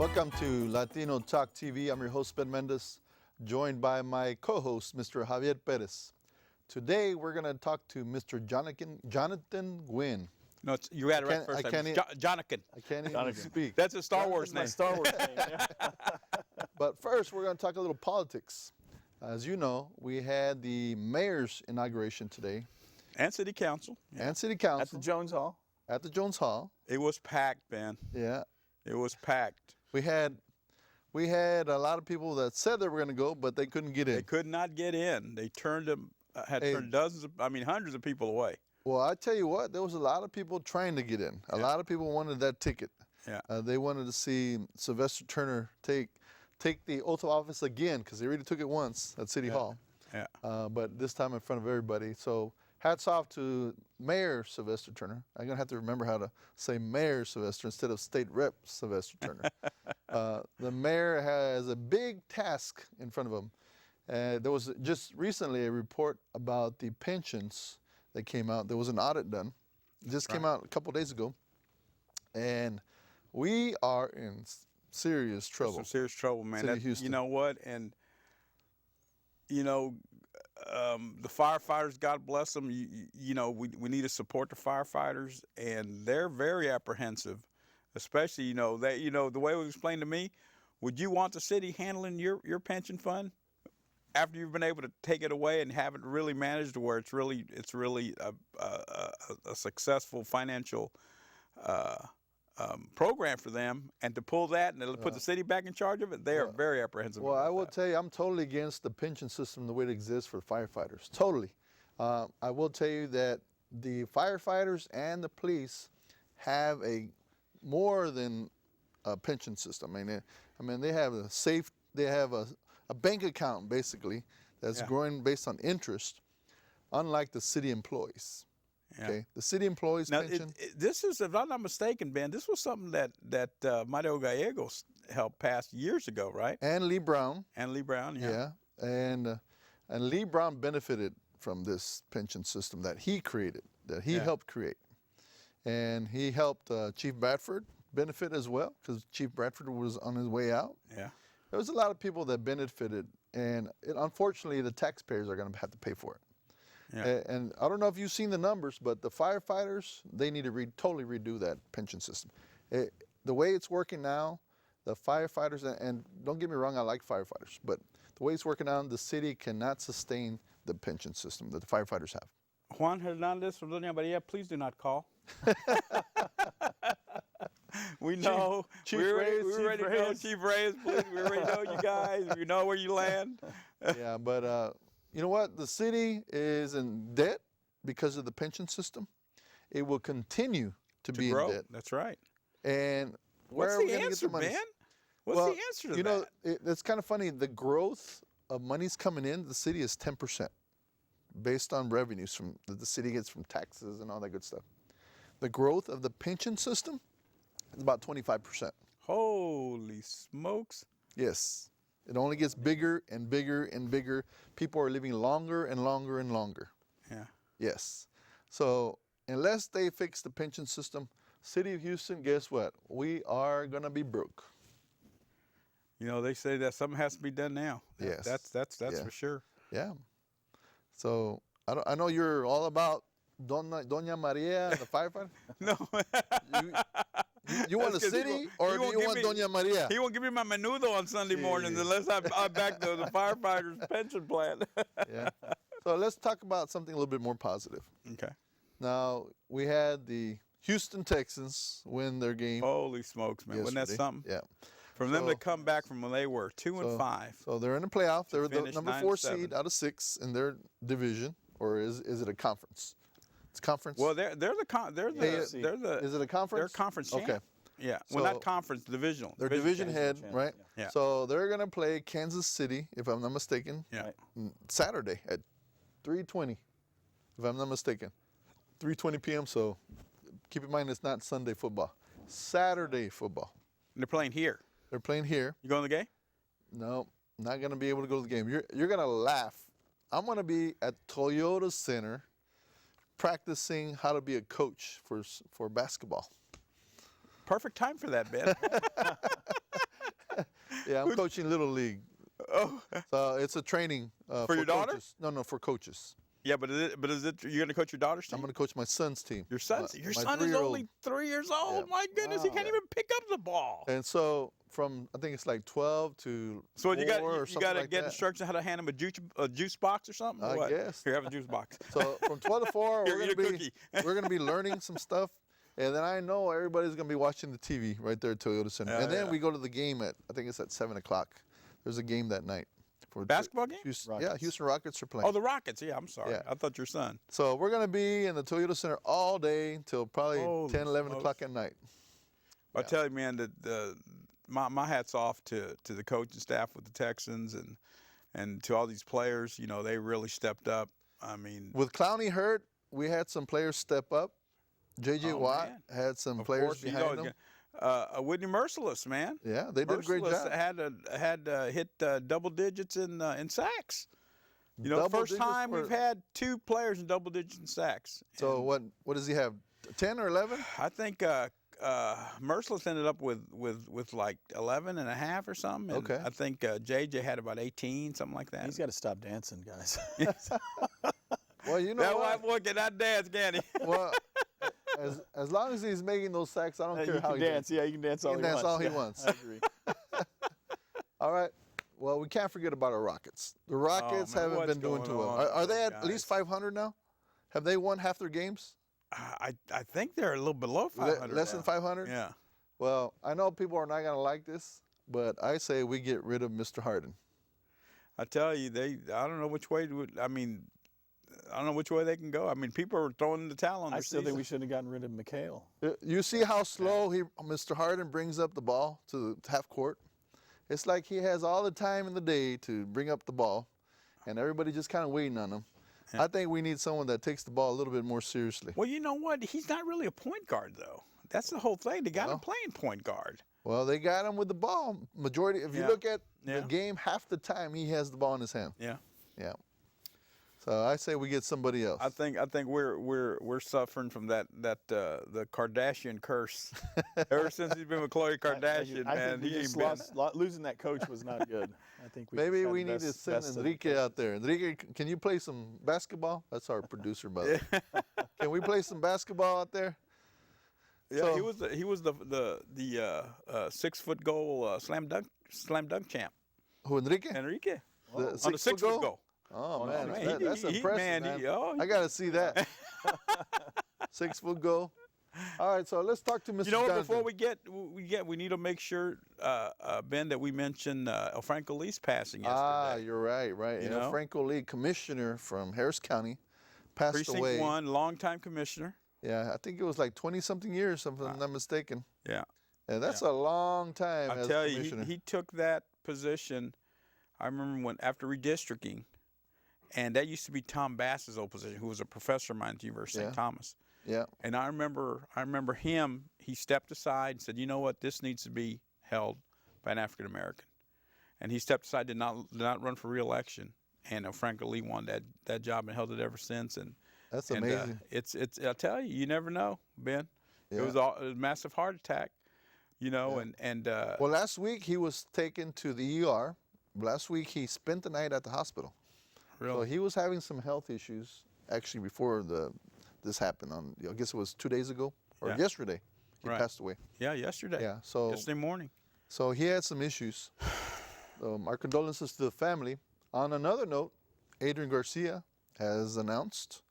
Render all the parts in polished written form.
Welcome to Latino Talk TV. I'm your host, Ben Mendez, joined by my co-host, Mr. Javier Perez. Today, we're going to talk to Mr. Jonathan Gwynn. No, you had it right first time. Jonathan. I can't even speak. That's a Star Wars name. Star Wars name. Yeah. But first, we're going to talk a little politics. As you know, we had the mayor's inauguration today. And City Council. And City Council. At the Jones Hall. At the Jones Hall. It was packed, Ben. Yeah. It was packed. We had a lot of people that said they were going to go, but they couldn't get in. They could not get in. They turned them, turned hundreds of people away. Well, I tell you what, there was a lot of people trying to get in. A lot of people wanted that ticket. Yeah. They wanted to see Sylvester Turner take the oath of office again, because they already took it once at City Hall. Yeah. But this time in front of everybody. So hats off to Mayor Sylvester Turner. I'm going to have to remember how to say Mayor Sylvester instead of State Rep Sylvester Turner. The mayor has a big task in front of him. There was just recently a report about the pensions that came out. There was an audit done. It just came out a couple days ago. And we are in serious trouble. Some serious trouble, man. City of Houston. You know what? And, the firefighters, God bless them, we need to support the firefighters, and they're very apprehensive, especially, the way it was explained to me. Would you want the city handling your pension fund after you've been able to take it away and have it really managed to where it's really a successful financial program for them, and to pull that and to put the city back in charge of it? They are very apprehensive. Well, I will tell you, I'm totally against the pension system the way it exists for firefighters. Totally. I will tell you that the firefighters and the police have a more than a pension system. I mean, they have a bank account basically that's growing based on interest, unlike the city employees. Yeah. Okay, the city employees pension. This is, if I'm not mistaken, Ben, this was something that Mario Gallegos helped pass years ago, right? And Lee Brown. And Lee Brown, yeah. And Lee Brown benefited from this pension system that he created, that he helped create. And he helped Chief Bradford benefit as well, because Chief Bradford was on his way out. Yeah. There was a lot of people that benefited, and unfortunately, the taxpayers are going to have to pay for it. Yeah. And I don't know if you've seen the numbers, but the firefighters, they need to totally redo that pension system. The way it's working now, the firefighters, and don't get me wrong, I like firefighters, but the way it's working now, the city cannot sustain the pension system that the firefighters have. Juan Hernandez from Doña Maria, please do not call. We know. We're ready to go. Chief Reyes, please. We're ready to know you guys. You know where you land. Yeah, but you know what? The city is in debt because of the pension system. It will continue to be grow. in debt. That's right. And what's the answer, man? What's the answer to that? It's kind of funny. The growth of money's coming in the city is 10%, based on revenues that the city gets from taxes and all that good stuff. The growth of the pension system is about 25%. Holy smokes! Yes. It only gets bigger and bigger and bigger. People are living longer and longer and longer. Yeah. Yes. So unless they fix the pension system, City of Houston, guess what? We are going to be broke. They say that something has to be done now. Yes. That's for sure. Yeah. So I know you're all about Doña Maria, the firefighter. No. You want a city, or do you want Doña Maria? He won't give me my menudo on Sunday morning unless I back the firefighters' pension plan. Yeah. So let's talk about something a little bit more positive. Okay. Now, we had the Houston Texans win their game. Holy smokes, man. Wasn't that something? Yeah. From them to come back from when they were 2-5. So they're in the playoff. They're the number 4 9-7. seed out of 6 in their division, or is it a conference? It's conference. Well, they're the is it a conference? They're conference champ. Okay. Yeah. So well, not conference, divisional. They're division head, right? Yeah. So they're gonna play Kansas City, if I'm not mistaken. Yeah. Saturday at 3:20, if I'm not mistaken. 3:20 p.m. So keep in mind it's not Sunday football. Saturday football. And they're playing here. They're playing here. You going to the game? No, not gonna be able to go to the game. You're gonna laugh. I'm gonna be at Toyota Center, practicing how to be a coach for basketball. Perfect time for that, Ben. Yeah, I'm coaching Little League. Oh, So it's a training For your daughter? coaches. No, for coaches. yeah, but is it you're gonna coach your daughter's team? I'm going to coach my son's team. Your son's My your son is 3-year-old. only 3 years old. Yeah. My goodness, he Wow. can't even pick up the ball. And so from I think it's like 12 to So you 4 got or you something got to like get that. instructions how to hand him a juice box or something. Or I what? guess. Here, have a juice box. So from 12 to 4, Here, we're eat a going to be cookie. we're going to be learning some stuff, and then I know everybody's going to be watching the TV right there at Toyota Center. Yeah, And then yeah. we go to the game at I think it's at 7:00. There's a game that night for Basketball game? Houston, yeah, Houston Rockets are playing. Oh, the Rockets. Yeah, I'm sorry. Yeah. I thought your son. So we're going to be in the Toyota Center all day until probably Holy 10, 11 smokes. o'clock at night. I Yeah. tell you, man, that my hat's off to the coaching staff with the Texans and to all these players. You know, they really stepped up. I mean, With Clowney hurt, we had some players step up. J.J. Oh, Watt man. had some of players course, you behind know, him. Whitney Merciless, man. Yeah, they did a great Merciless job. had hit double digits in sacks. You know, Double first digits time we've for- had 2 players in double digits in sacks. So And what does he have? 10 or 11? I think Merciless ended up with like 11 and a half or something. And Okay. I think JJ had about 18, something like that. He's got to stop dancing, guys. Well, you know That what? white boy cannot dance, can he? Well, as long as he's making those sacks, I don't You care how can he dance. Yeah, you can dance all can he dance wants. all he Yeah, wants. I agree. All right. Well, we can't forget about our Rockets. The Rockets man, haven't what's been doing too going well. on Are with they those at least guys? 500 now? Have they won half their games? I think they're a little below 500. Less than now. 500? Yeah. Well, I know people are not going to like this, but I say we get rid of Mr. Harden. I tell you, I don't know which way. I don't know which way they can go. I mean, people are throwing the towel on I their still think season. we should have gotten rid of McHale. You see how slow Mr. Harden brings up the ball to half court? It's like he has all the time in the day to bring up the ball, and everybody just kind of waiting on him. Yeah. I think we need someone that takes the ball a little bit more seriously. Well, you know what? He's not really a point guard, though. That's the whole thing. They got him Well. playing point guard. Well, they got him with the ball. Majority, if you Yeah. look at Yeah. the game, half the time he has the ball in his hand. Yeah. Yeah. So I say we get somebody else. I think we're suffering from the Kardashian curse. Ever since he's been with Khloe Kardashian, I man, think we he ain't just been. losing that coach was not good. I think we Maybe just had we the need to best- send best of the Enrique out there. Enrique, can you play some basketball? That's our producer, by the way. Can we play some basketball out there? Yeah, So- he was the 6-foot goal slam dunk champ. Who, Enrique? Enrique The on the 6-foot 6-foot goal. Oh, man, man, that's he- impressive, man, man. he- oh, I got to see that. 6-foot goal. All right, so let's talk to Mr. You know what? Jonathan. Before we need to make sure, Ben, that we mention Franco Lee's passing yesterday. Ah, you're right. You You know, know? Franco Lee, commissioner from Harris County, passed Precinct away. 1, longtime commissioner. Yeah, I think it was like 20-something years, if I'm not mistaken. Yeah. And that's a long time I as tell you, commissioner. he took that position. I remember when after redistricting, and that used to be Tom Bass's old position, who was a professor of mine at the University of Yeah. St. Thomas. Yeah. And I remember him. He stepped aside and said, "You know what? This needs to be held by an African American." And he stepped aside, did not run for re-election. And Franco Lee won that job and held it ever since. And That's and, amazing. it's I tell you, you never know, Ben. Yeah. It was a massive heart attack, you know, Yeah. and Well, last week he was taken to the ER. Last week he spent the night at the hospital. So really, he was having some health issues actually before this happened. I guess it was 2 days ago or Yeah. yesterday. He Right. passed away. yeah, yesterday, Yeah. So yesterday morning. So he had some issues. Our condolences to the family. On another note, Adrian Garcia has announced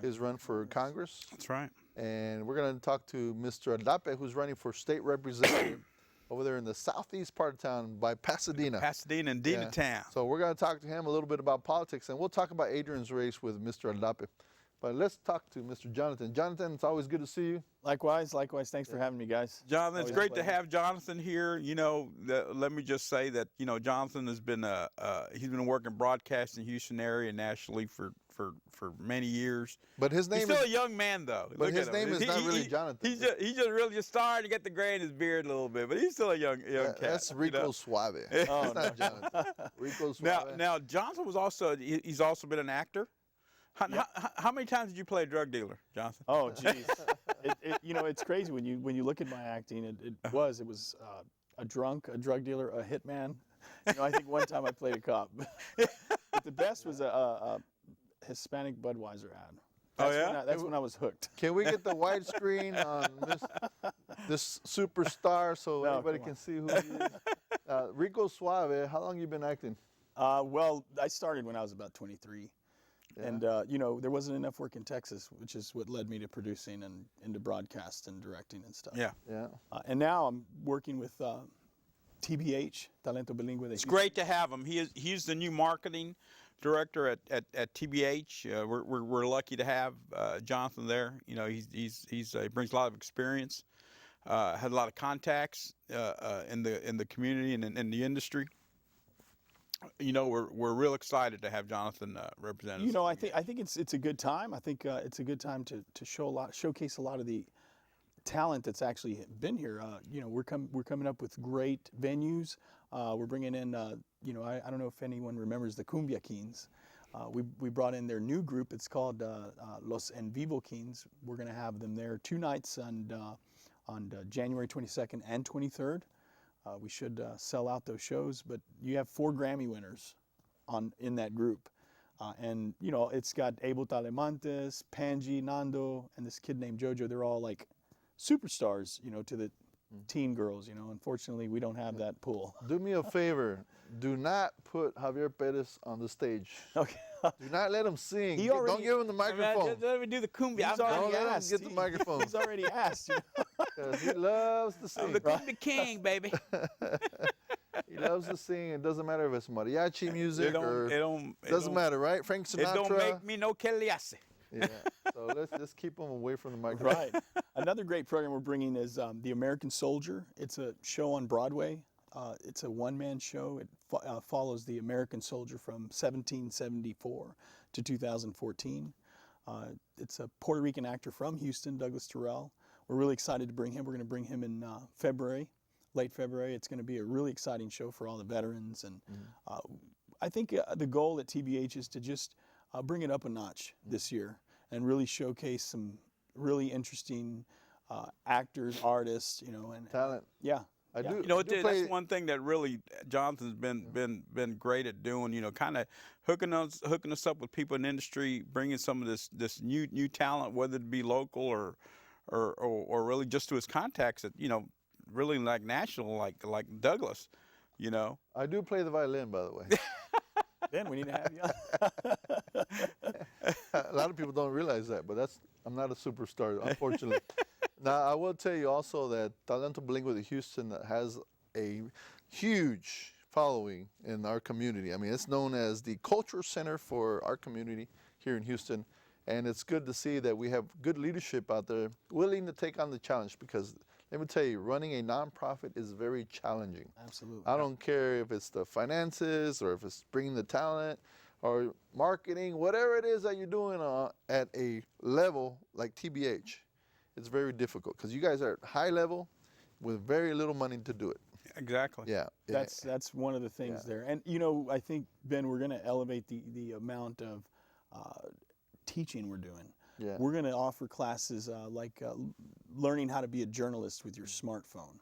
his run for Congress. That's right. And we're going to talk to Mr. Adape, who's running for state representative over there in the southeast part of town by Pasadena. Pasadena and Yeah. Town. So we're going to talk to him a little bit about politics, and we'll talk about Adrian's race with Mr. Adape. But let's talk to Mr. Jonathan. Jonathan, it's always good to see you. Likewise. Thanks for having me, guys. Jonathan, it's Always a great to pleasure. have Jonathan here. You know, let me just say that Jonathan has been he's been working broadcast in the Houston area nationally for many years. But his He's name still is a young man though. But Look his at him. name is not really Jonathan. He's just really starting to get the gray in his beard a little bit, but he's still a young cat. that's you Rico know? Suave. Oh, It's not Jonathan. Rico Now, Suave. now Jonathan was also he's also been an actor. How many times did you play a drug dealer, Jonathan? Oh, geez. It's crazy when you look at my acting. It was a drunk, a drug dealer, a hitman. You know, I think one time I played a cop. But the best was a Hispanic Budweiser ad. Oh, yeah? That's when I was hooked. Can we get the widescreen on this superstar so No, everybody come can see who he is? Rico Suave, how long you been acting? Well, I started when I was about 23. Yeah. And, you know, there wasn't enough work in Texas, which is what led me to producing and into broadcast and directing and stuff. Yeah. Yeah. And now I'm working with TBH, Talento Bilingüe. It's great to have him. He's the new marketing director at TBH. We're lucky to have Jonathan there. You know, he brings a lot of experience, had a lot of contacts in the community and in the industry. You know, we're real excited to have Jonathan represent us. You know, I think it's a good time. I think it's a good time to showcase a lot of the talent that's actually been here. You know, we're coming up with great venues. We're bringing in, you know, I don't know if anyone remembers the Cumbia Kings. We brought in their new group. It's called Los En Vivo Kings. We're going to have them there 2 nights on January 22nd and 23rd. We should sell out those shows, but you have 4 Grammy winners in that group. And, you know, it's got Abel Talamantes, Panji, Nando, and this kid named Jojo. They're all like superstars, you know, to the teen girls, you know. Unfortunately, we don't have that pool. Do me a favor. Do not put Javier Perez on the stage. Okay. Do not let him sing. He Don't already- give him the microphone. Let me do the cumbia. He's Don't already let him asked. get the microphone. He's already asked. You know? 'Cause he loves to I'm sing. the cumbia king, baby. He loves to sing. It doesn't matter if it's mariachi music or it doesn't matter, right? Frank It Sinatra. don't make me no que le hace. Yeah. So let's just keep him away from the microphone. Right. Another great program we're bringing is The American Soldier. It's a show on Broadway. It's a one-man show. It follows the American soldier from 1774 to 2014. It's a Puerto Rican actor from Houston, Douglas Terrell. We're really excited to bring him. We're going to bring him in February, late February. It's going to be a really exciting show for all the veterans. And I think the goal at TBH is to just bring it up a notch this year and really showcase some really interesting actors, artists, you know, and Talent. yeah. I do. You know, I do play- that's one thing that really Jonathan's been great at doing. You know, kind of hooking us up with people in the industry, bringing some of this new talent, whether it be local or really just to his contacts that, you know, really like national, like Douglas. You know. I do play the violin, by the way. Ben, we need to have you on. A lot of people don't realize that, but I'm not a superstar, unfortunately. Now, I will tell you also that Talento Bilingüe de Houston has a huge following in our community. I mean, it's known as the culture center for our community here in Houston, and it's good to see that we have good leadership out there willing to take on the challenge, because let me tell you, running a nonprofit is very challenging. Absolutely. I don't care if it's the finances or if it's bringing the talent or marketing, whatever it is that you're doing at a level like TBH. It's very difficult because you guys are at high level with very little money to do it. Exactly. Yeah. That's one of the things there. And, you know, I think, Ben, we're going to elevate the amount of teaching we're doing. Yeah. We're going to offer classes like learning how to be a journalist with your smartphone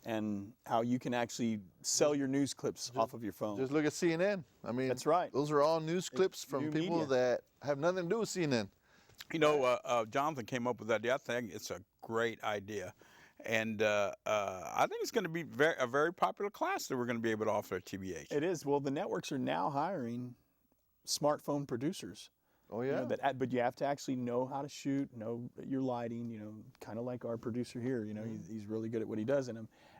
and how you can actually sell your news clips off of your phone. Just look at CNN. I mean, That's right. Those are all news clips from new people media. that have nothing to do with CNN. You know, Jonathan came up with that idea. I think it's a great idea. And I think it's going to be a very popular class that we're going to be able to offer at TBH. It is. Well, the networks are now hiring smartphone producers. Oh, You yeah? know, but you have to actually know how to shoot, know your lighting, you know, kind of like our producer here, you know, he's really good at what he does.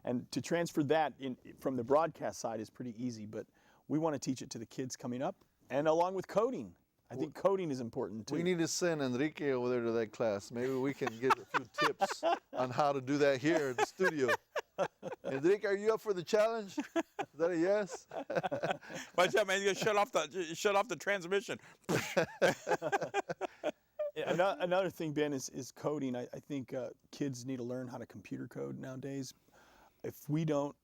And to transfer that from the broadcast side is pretty easy, but we want to teach it to the kids coming up, and along with coding. I think coding is important too. We need to send Enrique over there to that class. Maybe we can get a few tips on how to do that here at the studio. Enrique, are you up for the challenge? Is that a yes? Watch out, man! You're gonna shut off the transmission. Another thing, Ben, is coding. I think kids need to learn how to computer code nowadays. If we don't,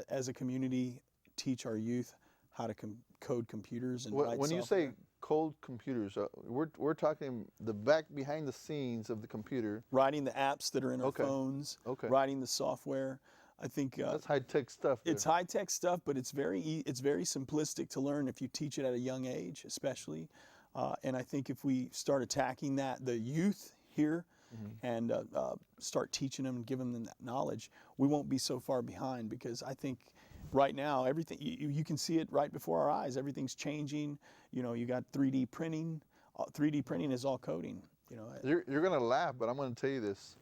as a community, teach our youth how to code computers and write When you software. say cold computers, we're talking the back behind the scenes of the computer. Writing the apps that are in our Okay. phones, Okay. writing the software. I think That's high-tech stuff there. it's high-tech stuff, but it's very simplistic to learn if you teach it at a young age, especially. And I think if we start attacking the youth here, and start teaching them and giving them that knowledge, we won't be so far behind, because I think right now everything you can see it right before our eyes. Everything's changing. You know, you got 3D printing. 3D printing is all coding. You know, You're gonna laugh, but I'm gonna tell you this.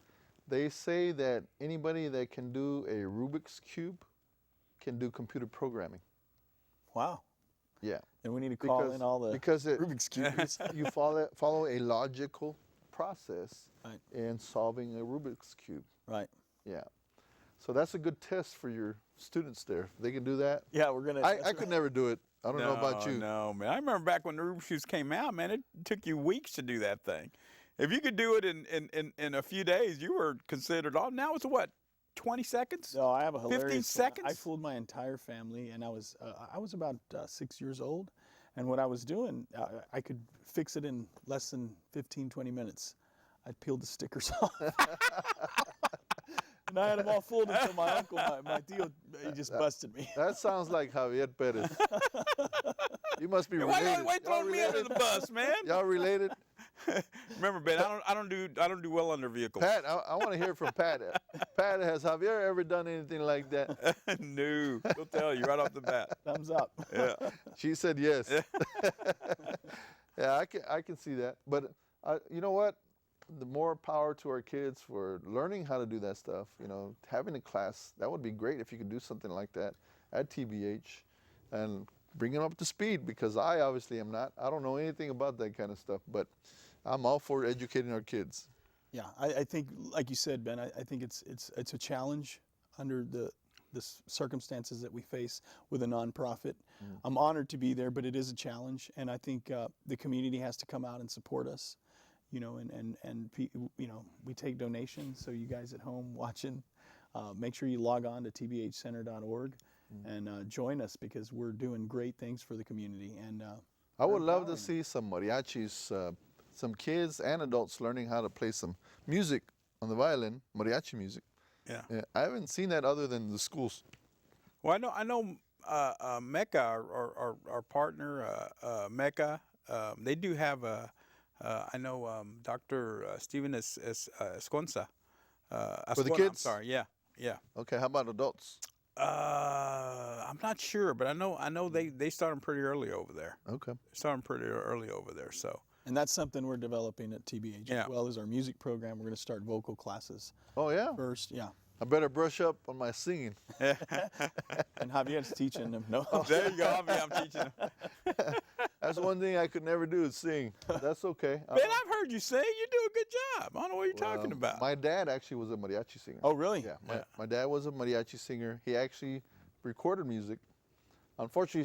They say that anybody that can do a Rubik's Cube can do computer programming. wow. Yeah. And we need to call in all the Rubik's Cubes. You follow a logical process Right. in solving a Rubik's Cube. Right. Yeah. So that's a good test for your students there. If they can do that. Yeah, we're gonna. I could never do it. I don't know about you. No, man. I remember back when the Rubik's Cubes came out, man, it took you weeks to do that thing. If you could do it in a few days, you were considered, now it's what, 20 seconds? No, I have a hilarious 15 one. seconds? I fooled my entire family, and I was about 6 years old, and what I was doing, I could fix it in less than 15, 20 minutes. I peeled the stickers off. And I had them all fooled until my uncle, my tío, he just busted me. That sounds like Javier Perez. You must be related. Why throwing me under the bus, man? Y'all related? Remember, Ben, I don't do well under vehicles. Pat, I want to hear from Pat. Pat, has Javier ever done anything like that? No, he'll tell you right off the bat. Thumbs up. Yeah. She said yes. Yeah, I can see that. But you know what? The more power to our kids for learning how to do that stuff. You know, having a class, that would be great if you could do something like that at TBH and bring them up to speed, because I obviously am not. I don't know anything about that kind of stuff, but I'm all for educating our kids. Yeah, I think, like you said, Ben, I think it's a challenge under the circumstances that we face with a nonprofit. I'm honored to be there, but it is a challenge, and I think the community has to come out and support us. You know, and you know, we take donations. So you guys at home watching, make sure you log on to tbhcenter.org and join us, because we're doing great things for the community. And I would love to see some mariachis, some kids and adults learning how to play some music on the violin, mariachi music. Yeah. I haven't seen that other than the schools. Well, I know Mecca, our partner, Mecca, they do have a. I know Dr. Steven Esconza. For the kids? I'm sorry, yeah. Okay, how about adults? I'm not sure, but I know they start them pretty early over there. Okay. They start them pretty early over there, so. And that's something we're developing at TBH, Yeah. as well as our music program. We're going to start vocal classes Oh, yeah? first. Yeah. I better brush up on my singing. And Javier's teaching them. No. There you go. I'm teaching them. That's one thing I could never do is sing. That's okay. Ben, I've heard you sing. You do a good job. I don't know what you're talking about. My dad actually was a mariachi singer. Oh, really? Yeah, my dad was a mariachi singer. He actually recorded music. Unfortunately,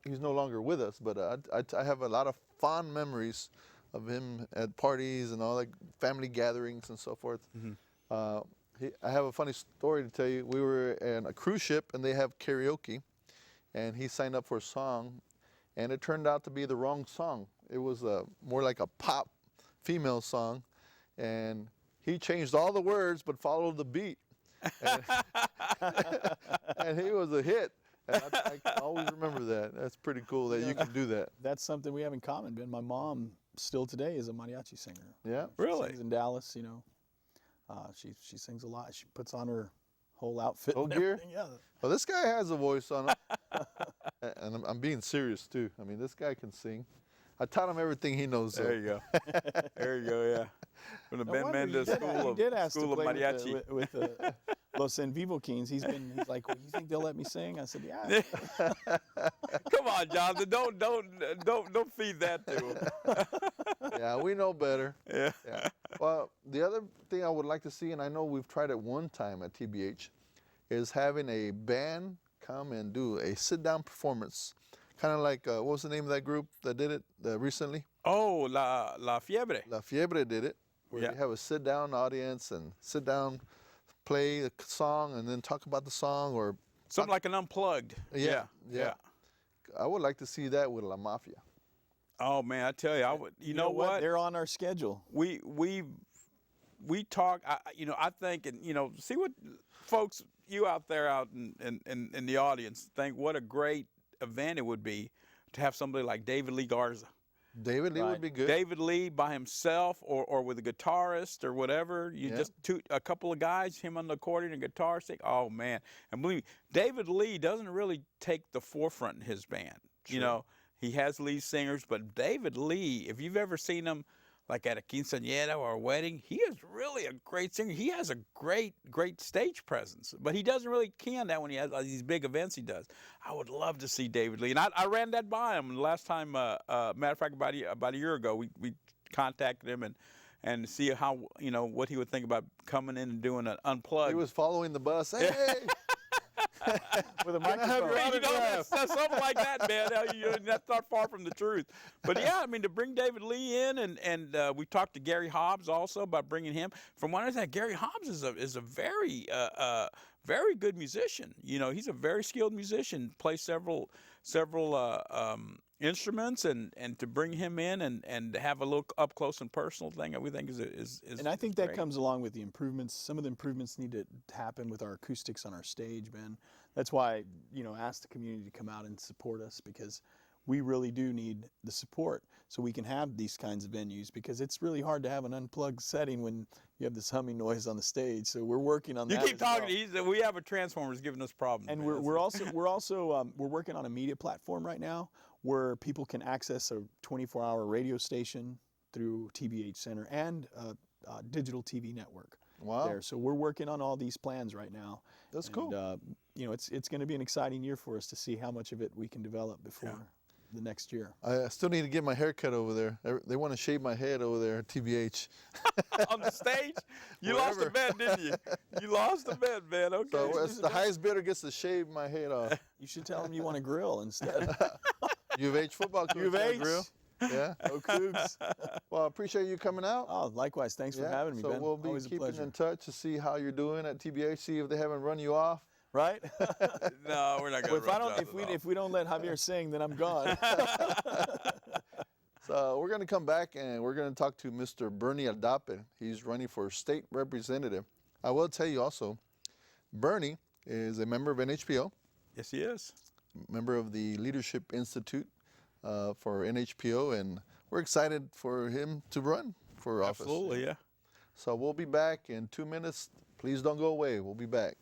he's no longer with us, but I have a lot of fond memories of him at parties and all that, family gatherings and so forth. I have a funny story to tell you. We were in a cruise ship and they have karaoke, and he signed up for a song, and it turned out to be the wrong song. It was more like a pop female song, and he changed all the words but followed the beat. And he was a hit. And I always remember that. That's pretty cool that you can do that. That's something we have in common, Ben. My mom still today is a mariachi singer. Yeah. She Really? sings in Dallas, you know. She sings a lot. She puts on her whole outfit. Whole and gear? everything. Yeah. Well, this guy has a voice on him. And I'm being serious, too. I mean, this guy can sing. I taught him everything he knows. There you go. There you go, yeah. From the No Ben wonder Mendez you did ask School to of play Mariachi. with Los En Vivo Kings. He's like, well, you think they'll let me sing? I said, yeah. Come on, Jonathan. Don't feed that to him. Yeah, we know better. Yeah. Yeah. Well, the other thing I would like to see, and I know we've tried it one time at TBH, is having a band come and do a sit-down performance. Kind of like, what was the name of that group that did it recently? Oh, La Fiebre. La Fiebre did it, where Yeah. you have a sit-down audience and sit down, play a song, and then talk about the song. Or Something like an unplugged. Yeah. I would like to see that with La Mafia. Oh man, I tell you, I would. You know what? They're on our schedule. We talk. I think, and see what folks. you out there out in the audience think what a great event it would be to have somebody like David Lee Garza. David Lee would be good. David Lee by himself or with a guitarist or whatever. You just a couple of guys, him on the accordion and guitar stick. Oh man. And believe me, David Lee doesn't really take the forefront in his band. True. You know, he has lead singers, but David Lee, if you've ever seen him like at a quinceañera or a wedding, he is really a great singer. He has a great stage presence, but he doesn't really key on that when he has these big events he does. I would love to see David Lee, and I ran that by him the last time. Matter of fact, about a year ago, we contacted him and see how, you know, what he would think about coming in and doing an unplugged. He was following the bus. Hey. With a microphone. You know, that's something like that, man. That's not far from the truth. But yeah, I mean, to bring David Lee in, and we talked to Gary Hobbs also about bringing him. From what I understand, Gary Hobbs is a very very good musician. You know, he's a very skilled musician. Plays several instruments, and to bring him in and have a little up close and personal thing, we think is. And I think that great. comes along with the improvements. Some of the improvements need to happen with our acoustics on our stage, Ben. That's why, you know, ask the community to come out and support us, because we really do need the support so we can have these kinds of venues, because it's really hard to have an unplugged setting when you have this humming noise on the stage. So we're working on that. You keep talking. Well. We have a transformer's giving us problems. And man. we're also working on a media platform right now where people can access a 24-hour radio station through TBH Center and a digital TV network. Wow. There. So we're working on all these plans right now. That's cool. You know, it's going to be an exciting year for us to see how much of it we can develop before the next year. I still need to get my hair cut over there. They want to shave my head over there at TBH. On the stage? You lost a bet, didn't you? You lost a bet, man. Okay. So the highest bidder gets to shave my head off. You should tell them you want to grill instead. U of H football coach. U of H. Grill. Yeah. Go Cougs. Well, I appreciate you coming out. Oh, likewise. Thanks for having me, so Ben. We'll be Always a keeping pleasure. in touch to see how you're doing at TBH, see if they haven't run you off. Right? No, we're not going to. If we don't let Javier sing, then I'm gone. So we're going to come back and we're going to talk to Mr. Bernie Aldape. He's running for state representative. I will tell you also, Bernie is a member of NHPO, Yes, he is. member of the Leadership Institute for NHPO, and we're excited for him to run for office. Absolutely, yeah. So we'll be back in 2 minutes. Please don't go away. We'll be back.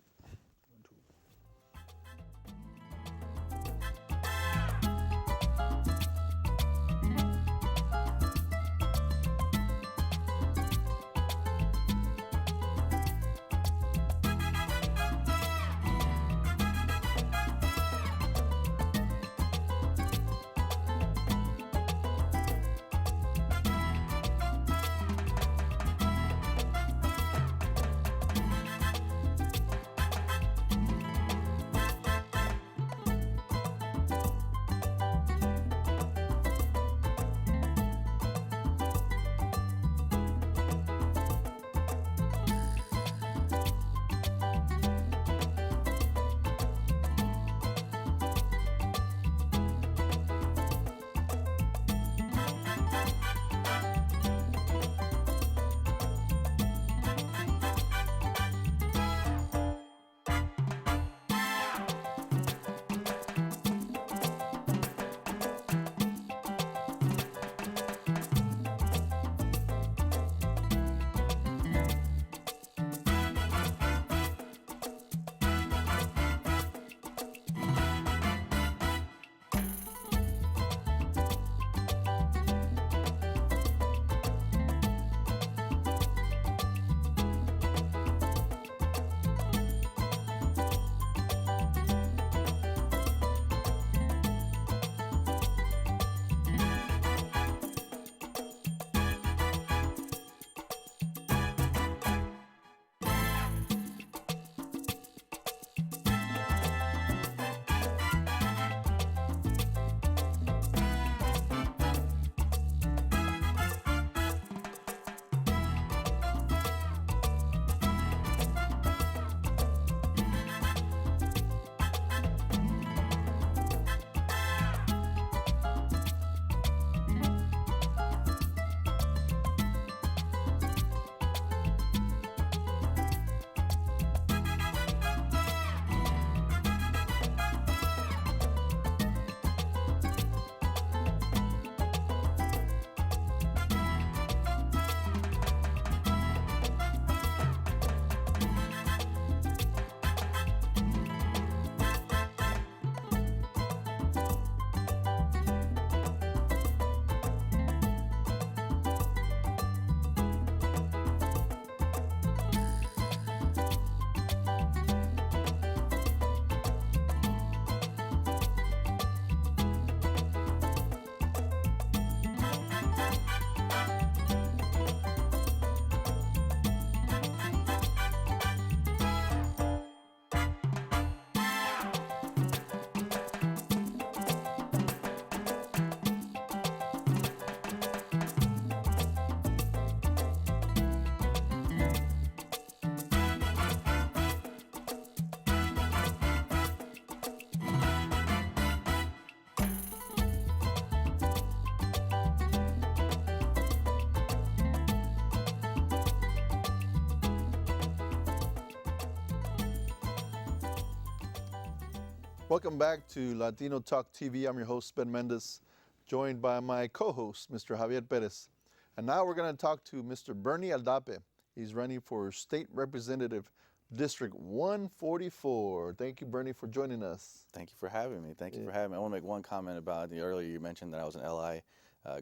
Welcome back to Latino Talk TV. I'm your host, Ben Mendez, joined by my co-host, Mr. Javier Perez. And now we're going to talk to Mr. Bernie Aldape. He's running for State Representative District 144. Thank you, Bernie, for joining us. Thank you for having me. Thank you for having me. I want to make one comment about earlier you mentioned that I was an LI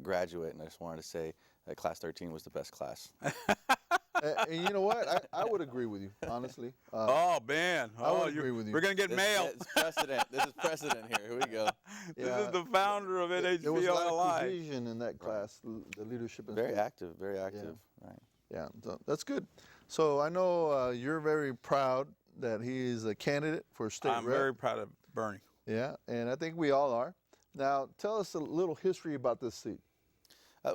graduate, and I just wanted to say that Class 13 was the best class. And you know what? I would agree with you, honestly. Oh, man. I would agree with you. We're going to get mail. This is precedent. This is precedent here. Here we go. This is the founder of NHPLI. There was a lot of cohesion in that class, the leadership. And Very stuff. active, very active. Yeah. Right. Yeah, so that's good. So I know you're very proud that he is a candidate for state rep. I'm very proud of Bernie. Yeah, and I think we all are. Now, tell us a little history about this seat.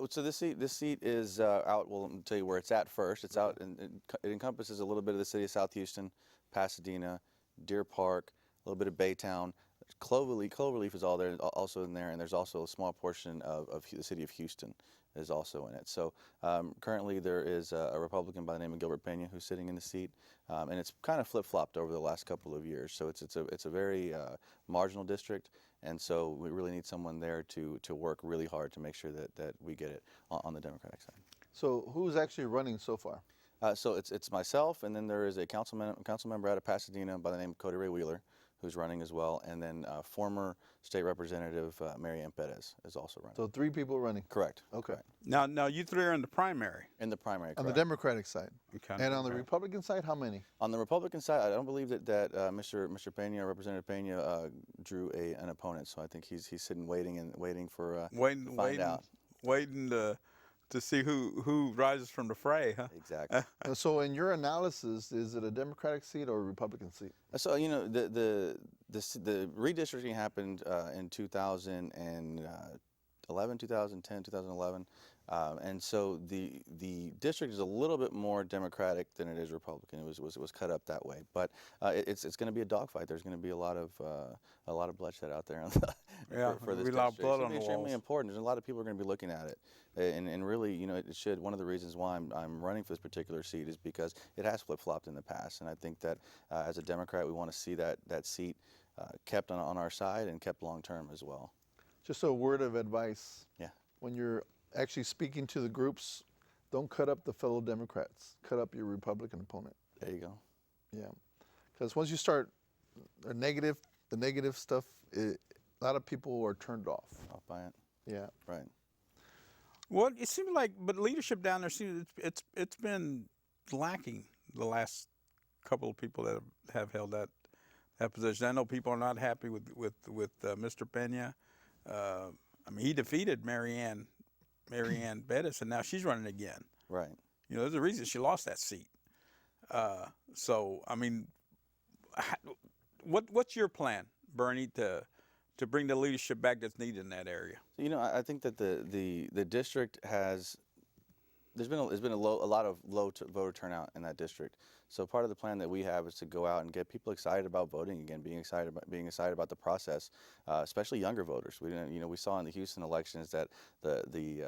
So this seat is out. Well, let me tell you where it's at first. It's out, and it encompasses a little bit of the city of South Houston, Pasadena, Deer Park, a little bit of Baytown. Cloverleaf is all there, also in there, and there's also a small portion of the city of Houston is also in it. So currently there is a Republican by the name of Gilbert Pena who's sitting in the seat, and it's kind of flip-flopped over the last couple of years. So it's a very marginal district, and so we really need someone there to work really hard to make sure that we get it on the Democratic side. So who's actually running so far? So it's myself, and then there is a council member out of Pasadena by the name of Cody Ray Wheeler, who's running as well, and then former state representative Mary Ann Perez is also running. So 3 people running. Correct. Okay. Correct. Now you three are in the primary. In the primary, On the correct. Democratic side. Okay. And on the Republican side, how many? On the Republican side, I don't believe that Mr. Pena, Representative Pena, drew an opponent. So I think he's sitting waiting for waiting to see who rises from the fray, huh? Exactly. So in your analysis, is it a Democratic seat or a Republican seat? So the redistricting happened in 2011, 2010, 2011. And so the district is a little bit more Democratic than it is Republican. It was cut up that way, but it's going to be a dogfight. There's going to be a lot of bloodshed out there for this a lot of district. blood It's on the extremely walls. important. There's a lot of people are going to be looking at it, and really, it should. One of the reasons why I'm running for this particular seat is because it has flip-flopped in the past, and I think that as a Democrat, we want to see that seat kept on our side and kept long-term as well. Just a word of advice. Yeah. When you're actually speaking to the groups, don't cut up the fellow Democrats. Cut up your Republican opponent. There you go. Yeah. Because once you start the negative stuff, a lot of people are turned off. I'll buy it. Yeah. Right. Well, it seems like, but leadership down there seems it's been lacking the last couple of people that have held that position. I know people are not happy with Mr. Pena. I mean, he defeated Mary Ann Bettis, and now she's running again. Right. There's a reason she lost that seat. So, I mean, what's your plan, Bernie, to bring the leadership back that's needed in that area? I think that the district has. There's been a lot of low voter turnout in that district. So part of the plan that we have is to go out and get people excited about voting again, being excited about the process, especially younger voters. We saw in the Houston elections that the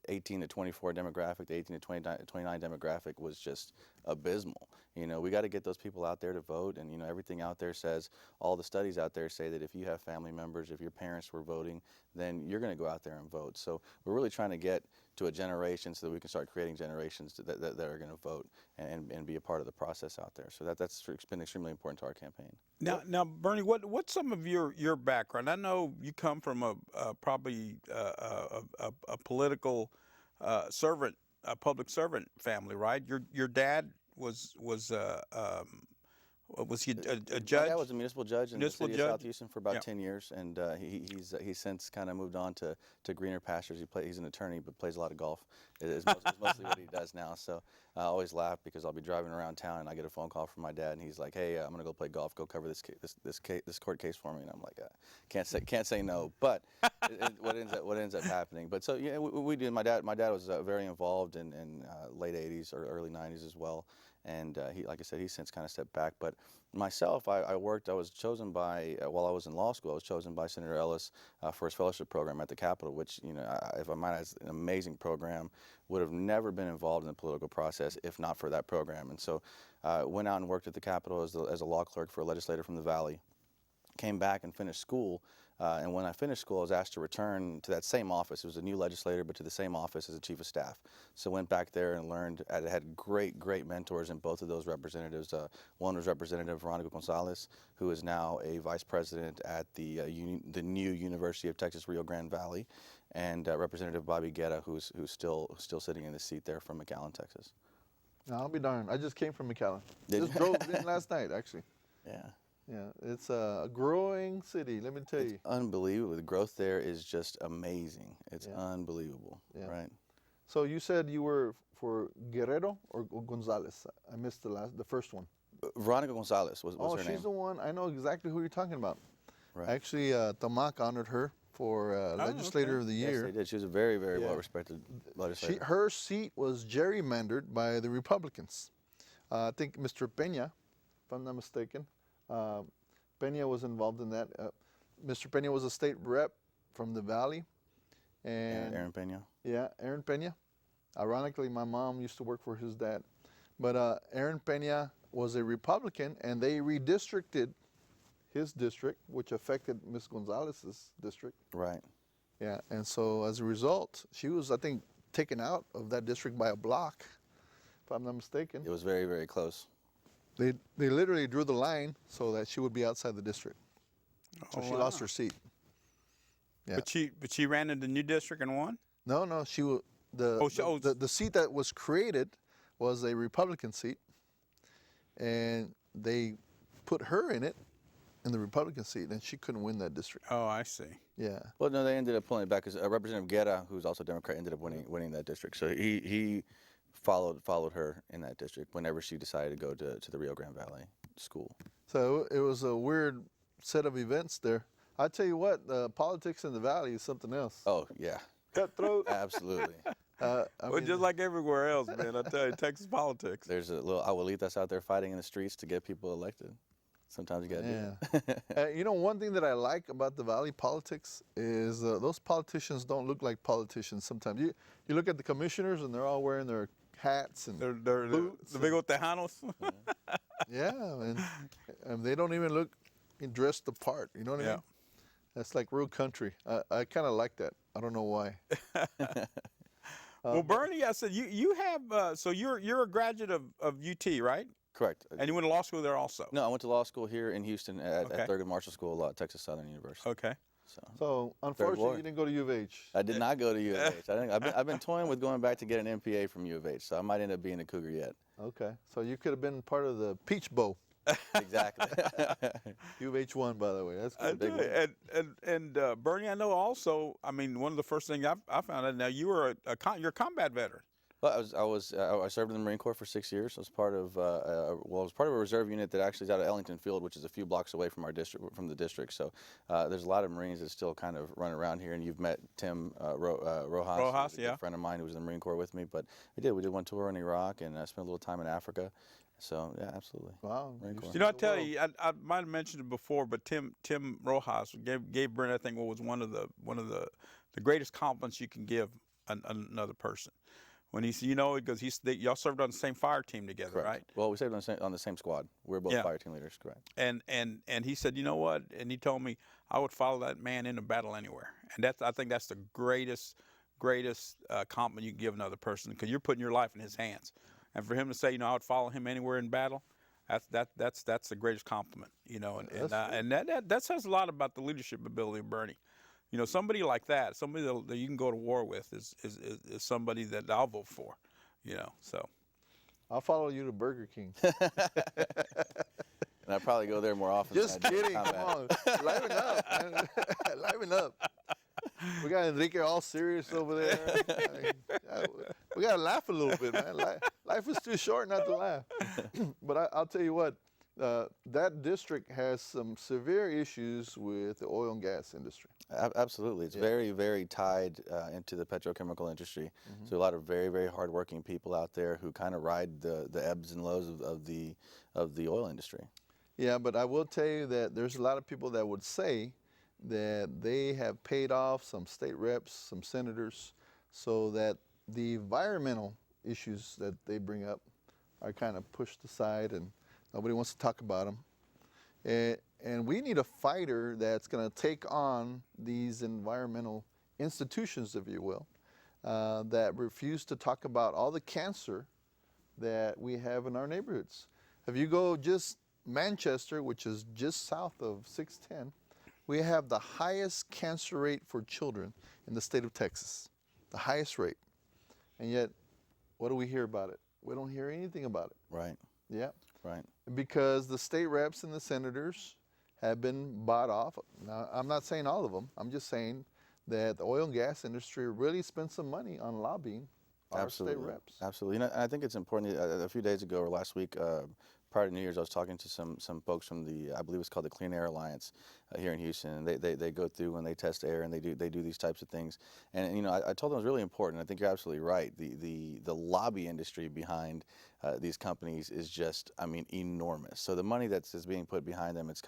18 to 24 demographic, the 18 to 29 demographic was just abysmal. We got to get those people out there to vote, and everything out there says, all the studies out there say that if you have family members, if your parents were voting, then you're going to go out there and vote. So we're really trying to get to a generation so that we can start creating generations that are going to vote and be a part of the process out there. So that's been extremely important to our campaign. Now, Bernie, what's some of your background? I know you come from probably a political servant, a public servant family, right? Your dad was he a judge? My dad was a municipal judge in the city of South Houston for about 10 years, and he's since kind of moved on to greener pastures. He's an attorney, but plays a lot of golf. It's mostly what he does now. So I always laugh because I'll be driving around town and I get a phone call from my dad, and he's like, "Hey, I'm gonna go play golf. Go cover this court case for me." And I'm like, "Can't say no." But what ends up happening? But so yeah, we did. My dad was very involved in late '80s or early '90s as well. And he, like I said, he's since kind of stepped back. But myself, I was chosen by, while I was in law school, I was chosen by Senator Ellis for his fellowship program at the Capitol, which, if I might add, is an amazing program. Would have never been involved in the political process if not for that program. And so went out and worked at the Capitol as a law clerk for a legislator from the Valley. came back and finished school. And when I finished school, I was asked to return to that same office. It was a new legislator, but to the same office as the chief of staff. So went back there and learned. I had great mentors in both of those representatives. One was Representative Veronica Gonzalez, who is now a vice president at the new University of Texas Rio Grande Valley, and Representative Bobby Guerra, who's still sitting in the seat there from McAllen, Texas. No, I'll be darned. I just came from McAllen. Did Just you? drove in last night, actually. Yeah. Yeah, it's a growing city, let me tell you. Unbelievable. The growth there is just amazing. It's unbelievable, Yeah. right? So you said you were for Guerrero or Gonzalez? I missed the first one. Veronica Gonzalez was Oh, her name. she's the one. I know exactly who you're talking about. Right. Actually, Tamac honored her for Legislator of the Yes, Year. they did. She was a very Yeah. well-respected legislator. Her seat was gerrymandered by the Republicans. I think Mr. Peña, if I'm not mistaken, Peña was involved in that. Mr. Peña was a state rep from the Valley. And Aaron Peña. Yeah, Aaron Peña. Ironically, my mom used to work for his dad. But Aaron Peña was a Republican, and they redistricted his district, which affected Ms. Gonzalez's district. Right. Yeah, and so as a result, she was, I think, taken out of that district by a block, if I'm not mistaken. It was very close. They literally drew the line so that she would be outside the district. So she lost her seat. Yeah. But she ran in the new district and won? No, she the seat that was created was a Republican seat, and they put her in it, in the Republican seat, and she couldn't win that district. Oh, I see. Yeah. Well, no, they ended up pulling it back because Representative Guerra, who's also a Democrat, ended up winning that district. So he followed her in that district whenever she decided to go to the Rio Grande Valley school. So it was a weird set of events there. I tell you what, politics in the Valley is something else. Oh yeah, Cutthroat. absolutely. Just like everywhere else, man. I tell you, Texas politics. There's a little abuelitas out there fighting in the streets to get people elected. Sometimes you got to do that. You know, one thing that I like about the Valley politics is those politicians don't look like politicians sometimes. You look at the commissioners and they're all wearing their hats and They're boots. the big old tejanos. Yeah, and they don't even look dressed the part. You know what I mean? That's like real country. I kind of like that. I don't know why. Well, Bernie, I said you have so you're a graduate of UT, right? Correct. And you went to law school there also? No, I went to law school here in Houston at Thurgood Marshall School at Texas Southern University. Okay. So unfortunately, you didn't go to U of H. I did not go to U of H. I've been toying with going back to get an MPA from U of H, so I might end up being a Cougar yet. Okay, so you could have been part of the Peach Bowl. Exactly. U of H won, by the way. That's good. Big and Bernie, I know also. I mean, one of the first things I found out. Now you were you're a combat veteran. Well, I served in the Marine Corps for 6 years. I was part of I was part of a reserve unit that actually is out of Ellington Field, which is a few blocks away from the district. So there's a lot of Marines that still kind of run around here. And you've met Tim Rojas, yeah, a friend of mine who was in the Marine Corps with me. But we did one tour in Iraq, and I spent a little time in Africa. So yeah, absolutely. Wow. You know, I tell you, I might have mentioned it before, but Tim Rojas gave Brent, I think, what was one of the greatest compliments you can give another person. When he said, you know, because y'all served on the same fire team together, correct. Right? Well, we served on the same squad. We're both fire team leaders, correct? And he said, you know what? And he told me I would follow that man into battle anywhere. And I think that's the greatest compliment you can give another person, because you're putting your life in his hands. And for him to say, you know, I would follow him anywhere in battle, that's the greatest compliment, you know. And that says a lot about the leadership ability of Bernie. You know, somebody like that, somebody that you can go to war with, is somebody that I'll vote for. You know, so. I'll follow you to Burger King. And I probably go there more often. Just kidding. Come on, liven up, man. Liven up. We got Enrique all serious over there. We got to laugh a little bit, man. Life is too short not to laugh. But I'll tell you what, that district has some severe issues with the oil and gas industry. Absolutely. It's very, very tied into the petrochemical industry. Mm-hmm. So a lot of very, very hardworking people out there who kind of ride the ebbs and lows of the oil industry. Yeah, but I will tell you that there's a lot of people that would say that they have paid off some state reps, some senators, so that the environmental issues that they bring up are kind of pushed aside and nobody wants to talk about them. And we need a fighter that's going to take on these environmental institutions, if you will, that refuse to talk about all the cancer that we have in our neighborhoods. If you go just Manchester, which is just south of 610, we have the highest cancer rate for children in the state of Texas, the highest rate. And yet, what do we hear about it? We don't hear anything about it. Right. Yeah. Right. Because the state reps and the senators have been bought off. Now, I'm not saying all of them. I'm just saying that the oil and gas industry really spent some money on lobbying our state reps. Absolutely. You know, I think it's important. A few days ago or last week, prior to New Year's, I was talking to some folks from the, I believe it's called the Clean Air Alliance here in Houston, and they go through and they test air and they do these types of things. And you know, I told them it was really important. I think you're absolutely right. The lobby industry behind these companies is just, I mean, enormous. So the money that's being put behind them, it's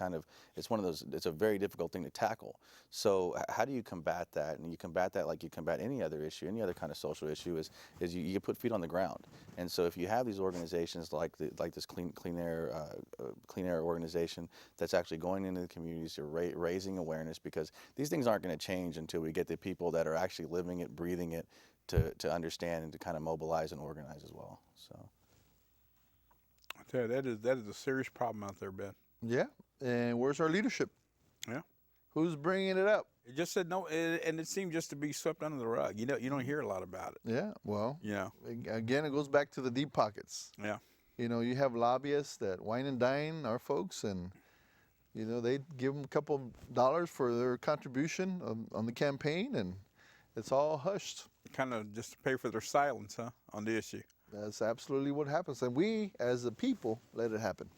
one of those. It's a very difficult thing to tackle. So how do you combat that? And you combat that like you combat any other issue, any other kind of social issue. Is you put feet on the ground. And so if you have these organizations like this clean air organization that's actually going into the communities, you're raising awareness, because these things aren't going to change until we get the people that are actually living it, breathing it, to understand and to kind of mobilize and organize as well. So. I tell you, that is a serious problem out there, Ben. Yeah, and where's our leadership? Yeah. Who's bringing it up? It just said no, and it seemed just to be swept under the rug. You know, you don't hear a lot about it. Yeah, well, Yeah. Again, it goes back to the deep pockets. Yeah. You know, you have lobbyists that wine and dine our folks, and you know, they give them a couple dollars for their contribution on the campaign, and it's all hushed. Kind of just to pay for their silence, huh, on the issue. That's absolutely what happens, and we, as the people, let it happen.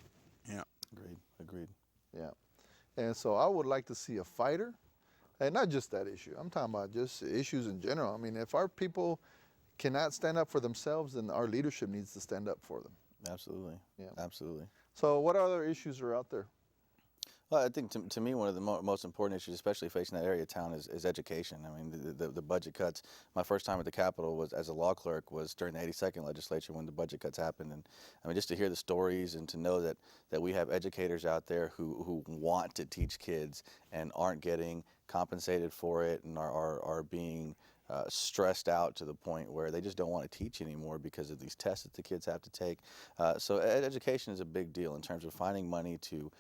Yeah. Agreed. Yeah, and so I would like to see a fighter, and not just that issue. I'm talking about just issues in general. I mean, if our people cannot stand up for themselves, then our leadership needs to stand up for them. Absolutely. Yeah. Absolutely. So what other issues are out there? Well, I think to me, one of the most important issues, especially facing that area of town, is education. I mean, the budget cuts. My first time at the Capitol was as a law clerk was during the 82nd legislature when the budget cuts happened. And I mean, just to hear the stories and to know that we have educators out there who want to teach kids and aren't getting compensated for it and are being stressed out to the point where they just don't want to teach anymore because of these tests that the kids have to take. So education is a big deal in terms of finding money to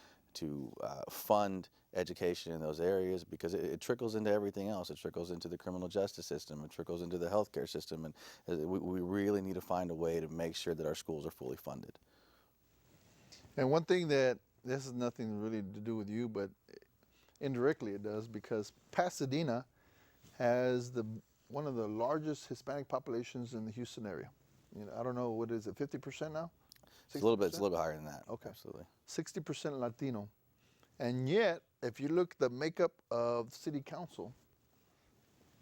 fund education in those areas, because it trickles into everything else. It trickles into the criminal justice system. It trickles into the healthcare system, and we really need to find a way to make sure that our schools are fully funded. And one thing that, this has nothing really to do with you, but indirectly it does, because Pasadena has one of the largest Hispanic populations in the Houston area. You know, I don't know, what is it, 50% now? 60%? It's a little bit higher than that. Okay. Absolutely. 60% Latino. And yet, if you look at the makeup of city council,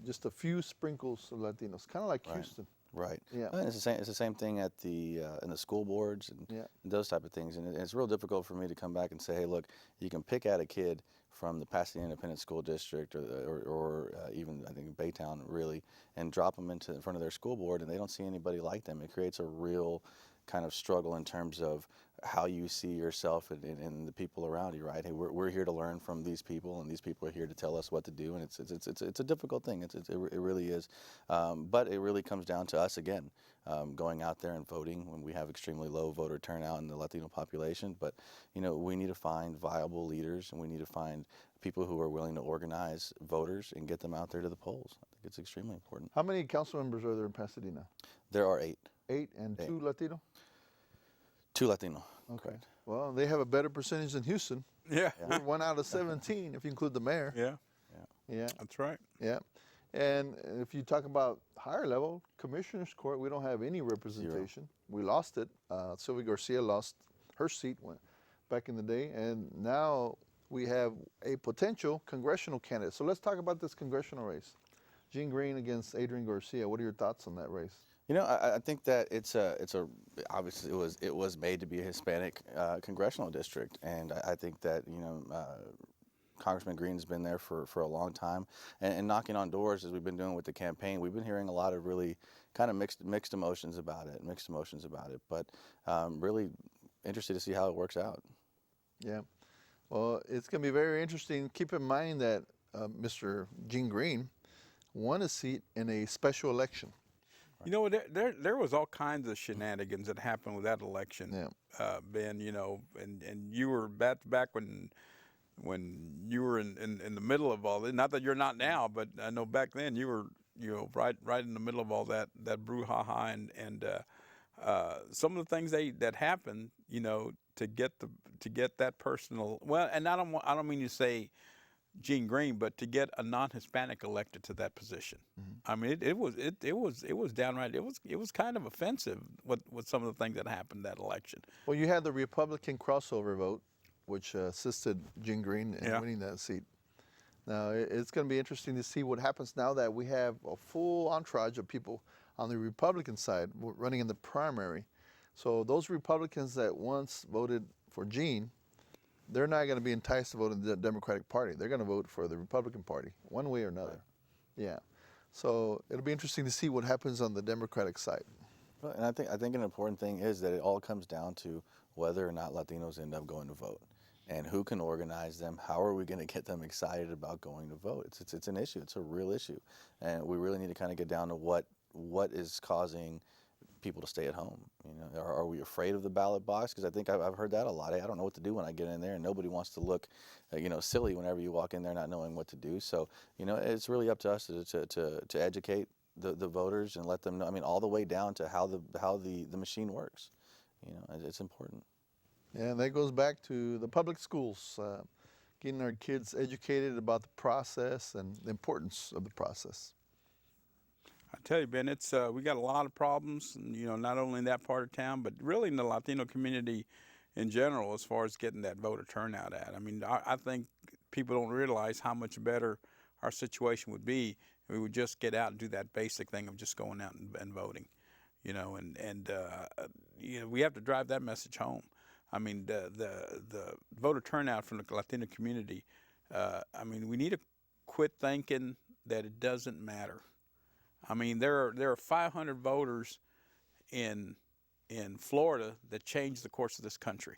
just a few sprinkles of Latinos, kind of like Right. Houston. Right. Yeah. And it's the same thing at the in the school boards and those type of things. And it's real difficult for me to come back and say, hey, look, you can pick out a kid from the Pasadena Independent School District or even I think Baytown really, and drop them in front of their school board, and they don't see anybody like them. It creates a real kind of struggle in terms of how you see yourself and the people around you, right? Hey, we're here to learn from these people, and these people are here to tell us what to do, and it's a difficult thing. It really is, but it really comes down to us again, going out there and voting when we have extremely low voter turnout in the Latino population. But you know, we need to find viable leaders, and we need to find people who are willing to organize voters and get them out there to the polls. I think it's extremely important. How many council members are there in Pasadena? There are 8. 8 and 2 Latino? 2 Latino. Okay. Correct. Well, they have a better percentage than Houston. Yeah. We're 1 out of 17 if you include the mayor. Yeah. Yeah. That's right. Yeah. And if you talk about higher level, Commissioner's Court, we don't have any representation. We lost it. Sylvia Garcia lost her seat back in the day, and now we have a potential congressional candidate. So let's talk about this congressional race. Gene Green against Adrian Garcia. What are your thoughts on that race? You know, I think that it's obviously it was made to be a Hispanic congressional district, and I think that, you know, Congressman Green has been there for a long time, and knocking on doors as we've been doing with the campaign. We've been hearing a lot of really kind of mixed emotions about it, but really interested to see how it works out. Yeah. Well, it's going to be very interesting. Keep in mind that Mr. Gene Green won a seat in a special election. You know, there was all kinds of shenanigans that happened with that election, Ben. You know, and you were back when you were in the middle of all this. Not that you're not now, but I know back then you were right in the middle of all that brouhaha and some of the things that happened. You know, to get that personal. Well, and I don't mean to say Gene Green, but to get a non-Hispanic elected to that position. Mm-hmm. I mean, it was downright. It was kind of offensive with some of the things that happened that election. Well, you had the Republican crossover vote, which assisted Gene Green in winning that seat. Now, it's going to be interesting to see what happens now that we have a full entourage of people on the Republican side running in the primary. So those Republicans that once voted for Gene, they're not going to be enticed to vote in the Democratic Party. They're going to vote for the Republican Party, one way or another. Right. Yeah. So it'll be interesting to see what happens on the Democratic side. Well, and I think an important thing is that it all comes down to whether or not Latinos end up going to vote, and who can organize them. How are we going to get them excited about going to vote? It's an issue. It's a real issue, and we really need to kind of get down to what is causing people to stay at home. You know, are we afraid of the ballot box? Because I think I've heard that a lot. Hey, I don't know what to do when I get in there, and nobody wants to look, silly whenever you walk in there not knowing what to do. So, it's really up to us to educate the voters and let them know. I mean, all the way down to how the machine works. It's important. Yeah, and that goes back to the public schools, getting our kids educated about the process and the importance of the process. I tell you, Ben, it's we got a lot of problems, not only in that part of town, but really in the Latino community in general, as far as getting that voter turnout at. I mean, I think people don't realize how much better our situation would be if we would just get out and do that basic thing of just going out and voting, and we have to drive that message home. I mean, the voter turnout from the Latino community, I mean, we need to quit thinking that it doesn't matter. I mean, there are 500 voters in Florida that changed the course of this country.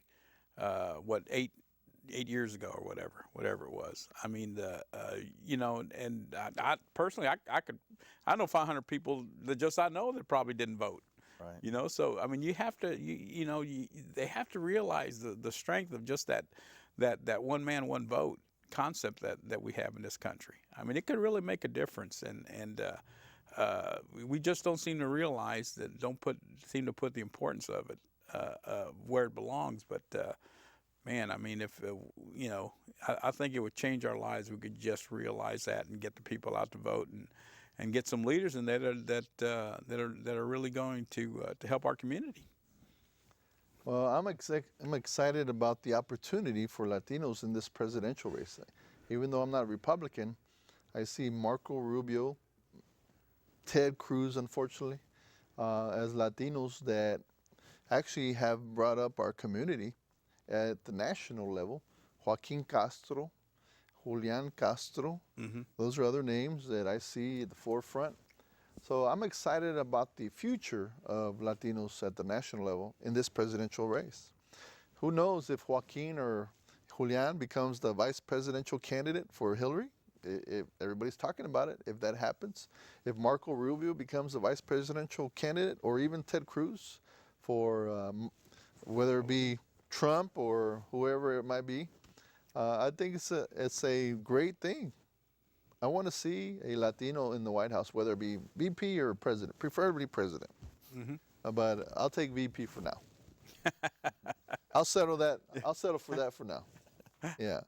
8 years ago or whatever it was. I mean, and I personally, I know 500 people that I know that probably didn't vote. Right. So I mean, you have to, they have to realize the strength of just that one man, one vote concept that we have in this country. I mean, it could really make a difference, and we just don't seem to realize that. Seem to put the importance of it where it belongs. But man, I mean, if I think it would change our lives. We could just realize that and get the people out to vote and get some leaders in there that are really going to help our community. Well, I'm excited about the opportunity for Latinos in this presidential race. Even though I'm not a Republican, I see Marco Rubio, Ted Cruz, unfortunately, as Latinos that actually have brought up our community at the national level. Joaquin Castro, Julian Castro, those are other names that I see at the forefront. So I'm excited about the future of Latinos at the national level in this presidential race. Who knows if Joaquin or Julian becomes the vice presidential candidate for Hillary? If everybody's talking about it, if that happens. If Marco Rubio becomes the vice presidential candidate, or even Ted Cruz for whether it be Trump or whoever it might be, I think it's a great thing. I want to see a Latino in the White House, whether it be VP or president, preferably president. But I'll take VP for now. I'll settle for that for now. Yeah.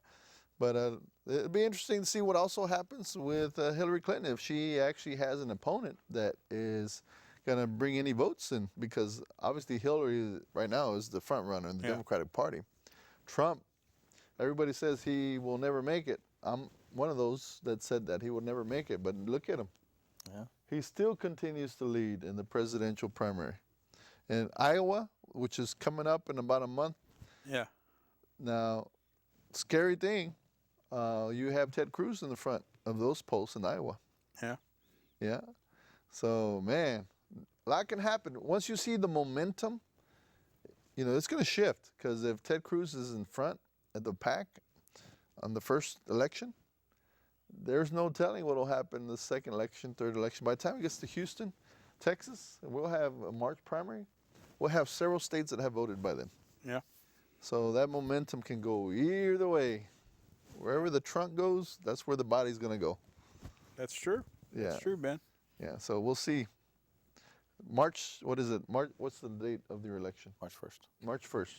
But it'll be interesting to see what also happens with Hillary Clinton, if she actually has an opponent that is going to bring any votes in, because obviously Hillary right now is the front runner in the Democratic Party. Trump, everybody says he will never make it. I'm one of those that said that he would never make it, but look at him. Yeah. He still continues to lead in the presidential primary. In Iowa, which is coming up in about a month. Yeah. Now, scary thing, you have Ted Cruz in the front of those polls in Iowa. Yeah. Yeah. So, man, a lot can happen. Once you see the momentum, it's going to shift, because if Ted Cruz is in front at the pack, on the first election, there's no telling what will happen in the second election, third election. By the time it gets to Houston, Texas, and we'll have a March primary, we'll have several states that have voted by then. Yeah. So that momentum can go either way. Wherever the trunk goes, that's where the body's going to go. That's true. Yeah. That's true, Ben. Yeah, so we'll see. March, what is it? March, what's the date of your election? March 1st. March 1st.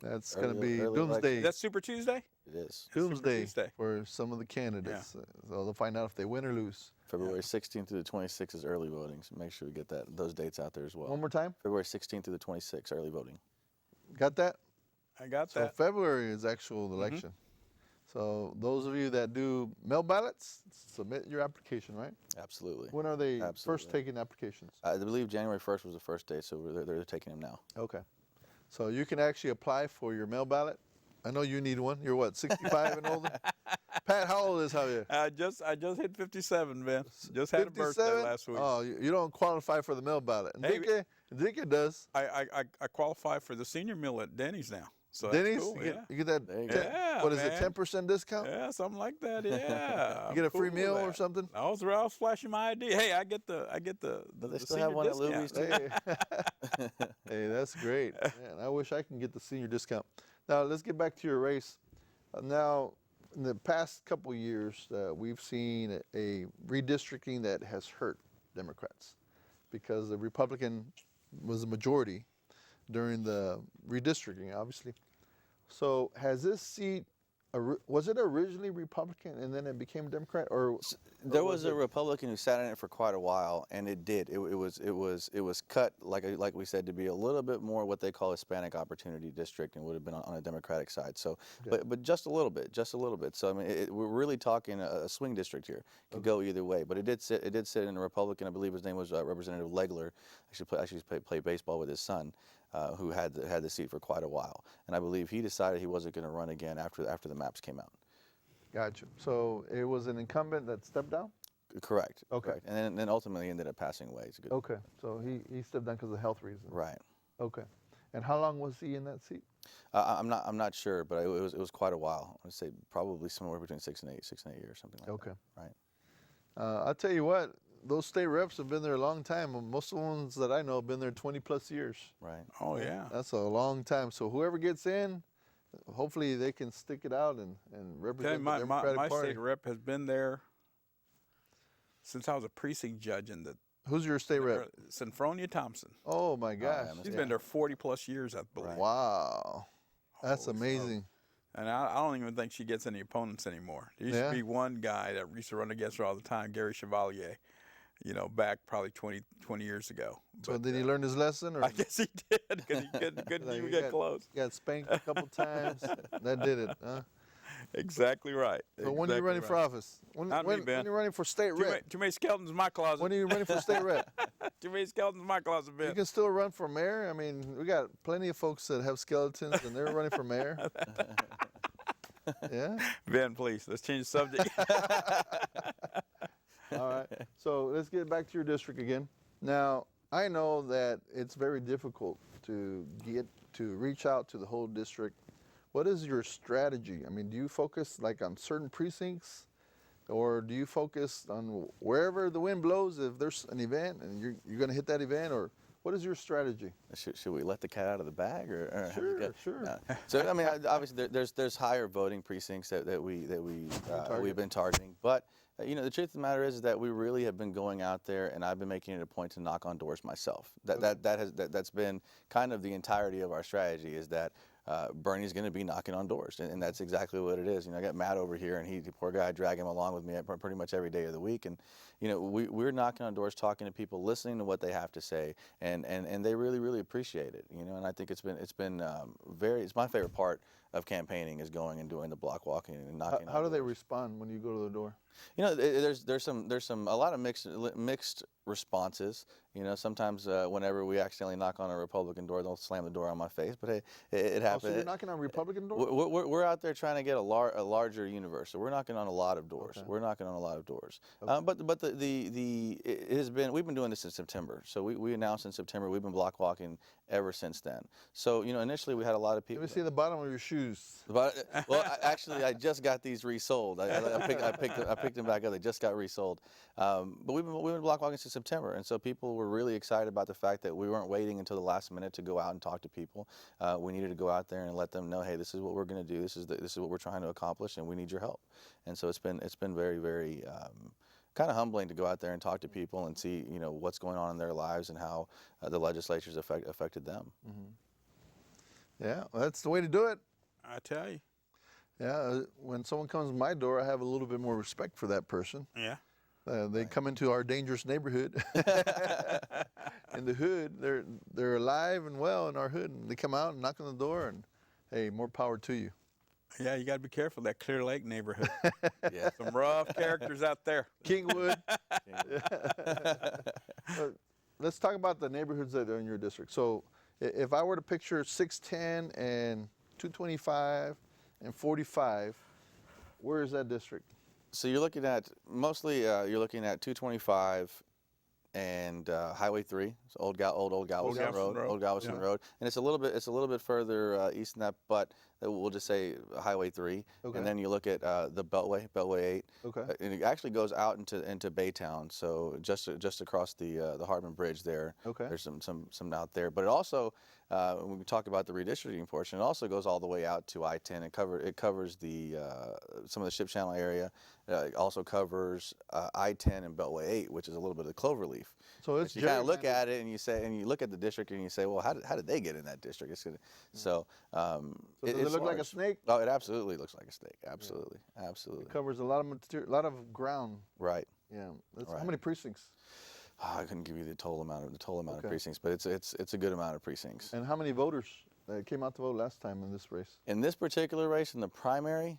That's going to Early- be early doomsday. That's Super Tuesday? It is. Doomsday Tuesday. for some of the candidates. So they'll find out if they win or lose. February 16th through the 26th is early voting, so make sure we get those dates out there as well. One more time. February 16th through the 26th, early voting. Got that? I got So that. February is actual election. So those of you that do mail ballots, submit your application, right? Absolutely. When are they Absolutely. first taking applications? I believe January 1st was the first day, so they're taking them now. Okay. So you can actually apply for your mail ballot. I know you need one. You're what, 65 and older? Pat, how old is Javier? I just hit 57, man. Just had a birthday 57? last week. Oh, you don't qualify for the mail ballot. Hey, Enrique does. I qualify for the senior meal at Denny's now. So Denny's, that's cool, you get that. There you 10 go. Yeah, what is it? man. 10% discount? Yeah, something like that. Yeah. You get a free I'm cool meal with or that. something? I was flashing my ID. Hey, I get the But they the still have senior one at discount. Louis, too. Hey. Hey, that's great. Man, I wish I can get the senior discount. Now, let's get back to your race. Now, in the past couple years, we've seen a redistricting that has hurt Democrats because the Republican was the majority during the redistricting, obviously. So has this seat, was it originally Republican and then it became Democrat, or There was a Republican who sat in it for quite a while, and it did. It was cut, like we said, to be a little bit more what they call Hispanic Opportunity District, and would have been on a Democratic side. So, but just a little bit. So I mean, we're really talking a swing district here. Could go either way. But it did sit in a Republican. I believe his name was Representative Legler. Actually played baseball with his son, who had the seat for quite a while. And I believe he decided he wasn't going to run again after the maps came out. Gotcha. So it was an incumbent that stepped down? Correct. Okay. Correct. And then ultimately he ended up passing away. It's a good. Okay. So he stepped down because of health reasons. Right. Okay. And how long was he in that seat? I'm not sure, but it was quite a while. I would say probably somewhere between 6 and 8 years, something like Okay. that. Right. I'll tell you what, those state reps have been there a long time. Most of the ones that I know have been there 20 plus years. Right. Oh yeah. That's a long time. So whoever gets in, hopefully they can stick it out and represent the Democratic my Party. state rep has been there since I was a precinct judge in the Who's your state rep? Synfronia Thompson. Oh my gosh. yeah, She's been there 40 plus years, I believe. Wow. That's Holy amazing. And I don't even think she gets any opponents anymore. There used Yeah. to be one guy that used to run against her all the time, Gary Chevalier, back probably 20 years ago. So But, did he learn his lesson? Or I guess he did because he couldn't Like, even he get close. got spanked a couple times? That did it, huh? Exactly right. So when are you running for office? When Not me, Ben. when you're running for state rep? Too many skeletons in my closet. When are you running for state rep? Too many skeletons in my closet, You Ben. can still run for mayor. I mean, we got plenty of folks that have skeletons and they're running for mayor. Yeah. Ben, please, let's change the subject. All right. So let's get back to your district again. Now, I know that it's very difficult to reach out to the whole district. What is your strategy? I mean, do you focus like on certain precincts, or do you focus on wherever the wind blows? If there's an event and you're going to hit that event, or what is your strategy? Should we let the cat out of the bag, or Sure. So I mean, obviously there's higher voting precincts that we've been targeting, but the truth of the matter is that we really have been going out there, and I've been making it a point to knock on doors myself. That's been kind of the entirety of our strategy, is that Bernie's going to be knocking on doors, and that's exactly what it is. I got Matt over here, and the poor guy, drag him along with me pretty much every day of the week, and we're knocking on doors, talking to people, listening to what they have to say, and they really appreciate it. And I think it's been it's my favorite part of campaigning, is going and doing the block walking and knocking. How do they respond when you go to the door? There's a lot of mixed responses, You know, sometimes whenever we accidentally knock on a Republican door, they'll slam the door on my face. But hey, it happens. Oh, so you're knocking on Republican doors? We're out there trying to get a larger universe. So we're knocking on a lot of doors. Okay. We're knocking on a lot of doors. Okay. But it has been, we've been doing this since September. So we announced in September. We've been block walking ever since then. So, you know, initially we had a lot of people. Let me see the bottom of your shoes. But, well, actually, I just got these resold. I picked them back up. They just got resold. But we've been block walking since September, and so people were really excited about the fact that we weren't waiting until the last minute to go out and talk to people. We needed to go out there and let them know, hey, this is what we're going to do. This is what we're trying to accomplish, and we need your help. And so it's been very, very kind of humbling to go out there and talk to people and see, you know, what's going on in their lives and how the legislature's affected them. Mm-hmm. Yeah, well, that's the way to do it. I tell you. Yeah, when someone comes to my door, I have a little bit more respect for that person. Yeah. They come into our dangerous neighborhood. In the hood, they're alive and well in our hood, and they come out and knock on the door, and hey, more power to you. Yeah, you got to be careful, that Clear Lake neighborhood. Yeah. Some rough characters out there. Kingwood. Let's talk about the neighborhoods that are in your district. So if I were to picture 610 and 225 and 45, where is that district? So you're looking at mostly you're looking at 225 and Highway 3, so Old Galveston Road, Old Galveston Road, and it's a little bit further east than that, but we'll just say Highway 3, Okay. and then you look at the Beltway 8, Okay. and it actually goes out into Baytown, so just across the Hardman Bridge there. Okay. There's some out there, but it also when we talk about the redistricting portion, it also goes all the way out to I-10. It covers the some of the Ship Channel area. It also covers I-10 and Beltway 8, which is a little bit of the cloverleaf. So it's you kind of look at it and you look at the district and you say, well, how did they get in that district? It's gonna, so does it look like a snake? Oh, it absolutely looks like a snake. Absolutely, absolutely. It covers a lot of material, a lot of ground. Right. Yeah. That's, Right. How many precincts? I couldn't give you the total amount of Okay. precincts, but it's a good amount of precincts. And how many voters came out to vote last time in this race? In this particular race, in the primary,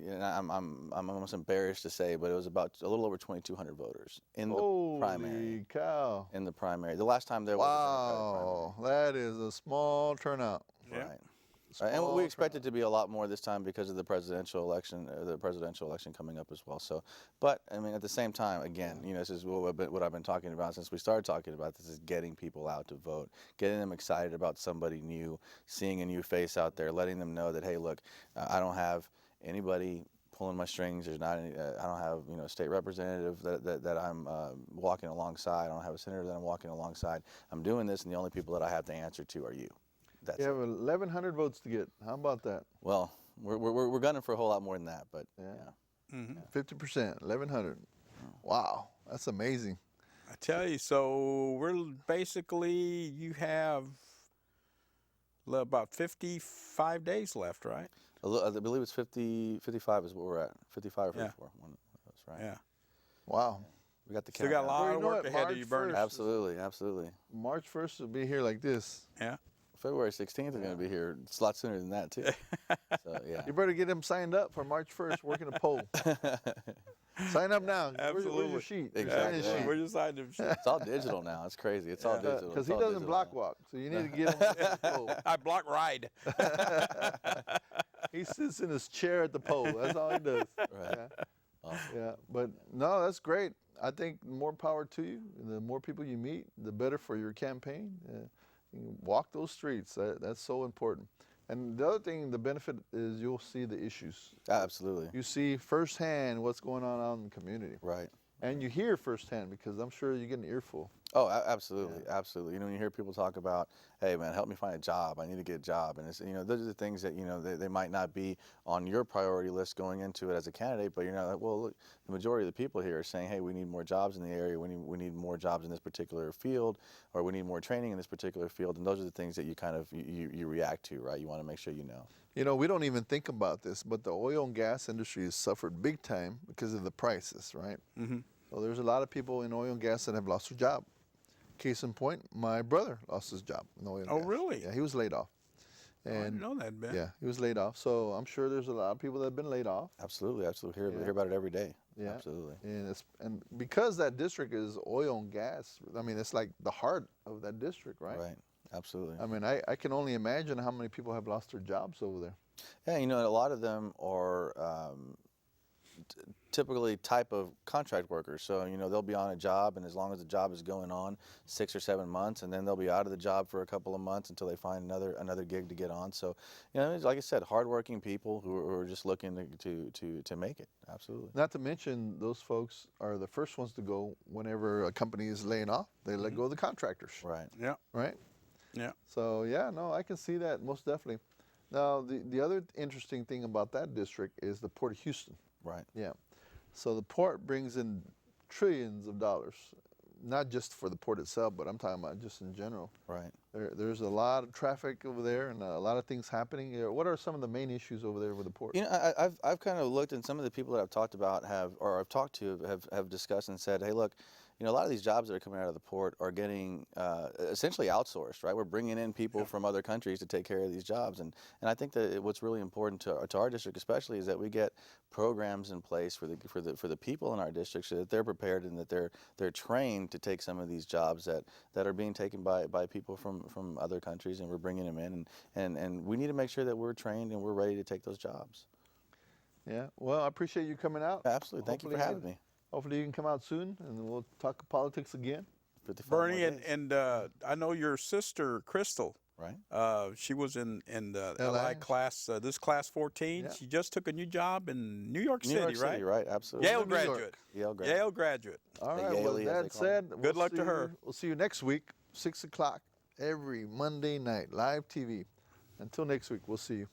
I'm almost embarrassed to say, but it was about a little over 2,200 voters in the primary. Holy cow. In the primary. The last time there was Wow, that is a small turnout. Yeah. right. Small And we expect it turnout. to be a lot more this time because of the presidential election coming up as well. So, but I mean, at the same time, again, you know, this is what I've been talking about since we started talking about this: is getting people out to vote, getting them excited about somebody new, seeing a new face out there, letting them know that, hey, look, I don't have anybody pulling my strings. There's not any. I don't have, you know, a state representative that I'm walking alongside. I don't have a senator that I'm walking alongside. I'm doing this, and the only people that I have to answer to are you. That's You it. have 1,100 votes to get. How about that? Well, we're gunning for a whole lot more than that, but Yeah. yeah. Mm-hmm. 50%, 1,100. Wow, that's amazing. I tell you, so we're basically, you have about 55 days left, right? I believe it's 55 is what we're at. 55 or Yeah. 54. That's right. Yeah. Wow. We got the Still got a countdown. lot Well, of you know work what? ahead of you, March Bernie. 1st. Absolutely, absolutely. March 1st will be here like this. Yeah. February 16th is going to be here. It's a lot sooner than that too. So yeah. You better get them signed up for March 1st, working a poll. Sign up now. Where's your Absolutely. sheet? Exactly. Your sign-in sheet. We're just signing them. It's all digital now. It's crazy. It's all digital. Because It's he all doesn't digital block now. walk, so you need to get him to the poll. I block ride. He sits in his chair at the poll. That's all he does. Right. Yeah. Awesome. Yeah, but no, that's great. I think more power to you. The more people you meet, the better for your campaign. You walk those streets. That's so important. And the other thing, the benefit is you'll see the issues. Absolutely. You see firsthand what's going on out in the community. Right. And you hear firsthand because I'm sure you get an earful. Oh, absolutely, absolutely. You know, when you hear people talk about, hey, man, help me find a job. I need to get a job. And, it's, you know, those are the things that, you know, they might not be on your priority list going into it as a candidate, but you're not like, well, look, the majority of the people here are saying, hey, we need more jobs in the area. We need more jobs in this particular field, or we need more training in this particular field. And those are the things that you kind of, you react to, right? You want to make sure you know. You know, we don't even think about this, but the oil and gas industry has suffered big time because of the prices, right? Mm-hmm. So there's a lot of people in oil and gas that have lost their job. Case in point, my brother lost his job in oil and Oh, gas. really? Yeah, he was laid off. I didn't know that, Ben. Yeah, he was laid off. So I'm sure there's a lot of people that have been laid off. Absolutely. Hear about it every day. Yeah, Absolutely. And because that district is oil and gas, I mean, it's like the heart of that district, right? Right. Absolutely. I mean, I can only imagine how many people have lost their jobs over there. Yeah, a lot of them are typically type of contract workers. So, they'll be on a job, and as long as the job is going on 6 or 7 months, and then they'll be out of the job for a couple of months until they find another gig to get on. So, like I said, hardworking people who are just looking to make it. Absolutely. Not to mention, those folks are the first ones to go whenever a company is laying off. They let go of the contractors. Right. Yeah. Right? Yeah. So, yeah, no, I can see that most definitely. Now, the other interesting thing about that district is the Port of Houston. Right. Yeah. So the port brings in trillions of dollars, not just for the port itself, but I'm talking about just in general. Right. There's a lot of traffic over there and a lot of things happening. What are some of the main issues over there with the port? I've kind of looked, and some of the people that I've talked about I've talked to have discussed and said, hey, look, a lot of these jobs that are coming out of the port are getting essentially outsourced, right? We're bringing in people from other countries to take care of these jobs, and I think that what's really important to our district, especially, is that we get programs in place for the people in our district, so that they're prepared and that they're trained to take some of these jobs that are being taken by people from other countries, and we're bringing them in, and we need to make sure that we're trained and we're ready to take those jobs. Yeah. Well, I appreciate you coming out. Absolutely. Thank you for having me. Hopefully you can come out soon, and we'll talk politics again. Bernie, and I know your sister, Crystal. Right. She was in the LI class, this class 14. Yeah. She just took a new job in New York City, New York City, right? Absolutely. Yale New York. graduate. Yale graduate. All The right. Well, Yaley, as that they call said, Good luck to her. We'll see you next week, 6 o'clock, every Monday night, live TV. Until next week, we'll see you.